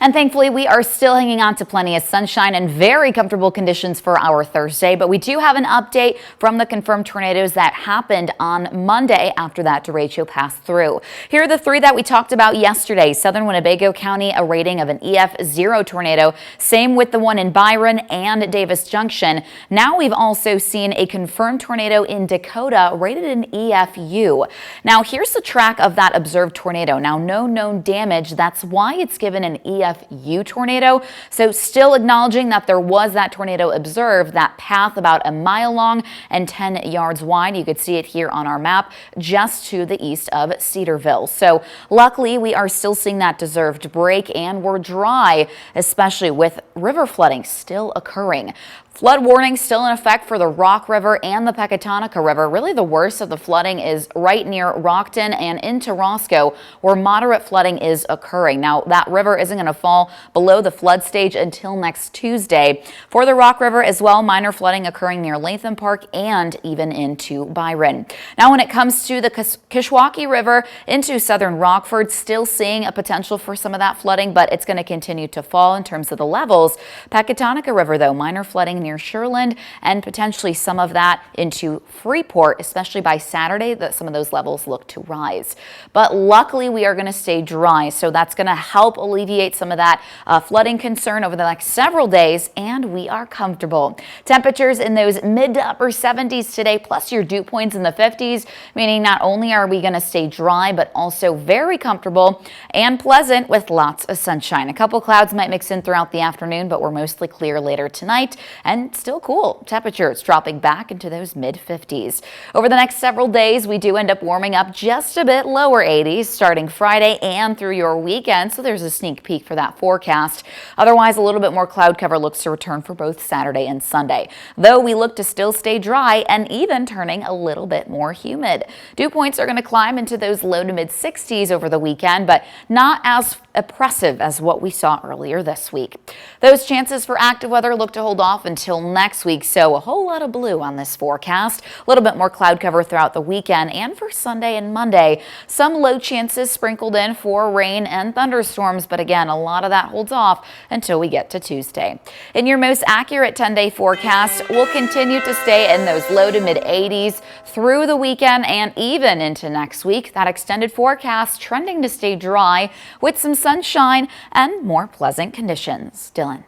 And thankfully, we are still hanging on to plenty of sunshine and very comfortable conditions for our Thursday. But we do have an update from the confirmed tornadoes that happened on Monday after that derecho passed through. Here are the three that we talked about yesterday. Southern Winnebago County, a rating of an EF0 tornado. Same with the one in Byron and Davis Junction. Now we've also seen a confirmed tornado in Dakota rated an EFU. Now here's the track of that observed tornado. Now no known damage. That's why it's given an EFU tornado. So still acknowledging that there was that tornado observed, that path about a mile long and 10 yards wide. You could see it here on our map just to the east of Cedarville. So luckily we are still seeing that deserved break and we're dry, especially with river flooding still occurring. Flood warning still in effect for the Rock River and the Pecatonica River. Really the worst of the flooding is right near Rockton and into Roscoe, where moderate flooding is occurring. Now that river isn't going to fall below the flood stage until next Tuesday. For the Rock River as well, minor flooding occurring near Latham Park and even into Byron. Now when it comes to the Kishwaukee River into southern Rockford, still seeing a potential for some of that flooding, but it's going to continue to fall in terms of the levels. Pecatonica River though, minor flooding near Sherland and potentially some of that into Freeport, especially by Saturday, that some of those levels look to rise. But luckily we are going to stay dry, so that's going to help alleviate some of that flooding concern over the next several days, and we are comfortable. Temperatures in those mid to upper 70s today, plus your dew points in the 50s, meaning not only are we going to stay dry, but also very comfortable and pleasant with lots of sunshine. A couple clouds might mix in throughout the afternoon, but we're mostly clear later tonight. And still cool. Temperatures dropping back into those mid 50s. Over the next several days, we do end up warming up just a bit lower 80s starting Friday and through your weekend. So there's a sneak peek for that forecast. Otherwise, a little bit more cloud cover looks to return for both Saturday and Sunday. Though we look to still stay dry and even turning a little bit more humid. Dew points are going to climb into those low to mid 60s over the weekend, but not as oppressive as what we saw earlier this week. Those chances for active weather look to hold off until next week, so a whole lot of blue on this forecast. A little bit more cloud cover throughout the weekend and for Sunday and Monday. Some low chances sprinkled in for rain and thunderstorms, but again, a lot of that holds off until we get to Tuesday. In your most accurate 10-day forecast, we'll continue to stay in those low to mid 80s through the weekend and even into next week. That extended forecast trending to stay dry with some sunshine and more pleasant conditions. Dylan.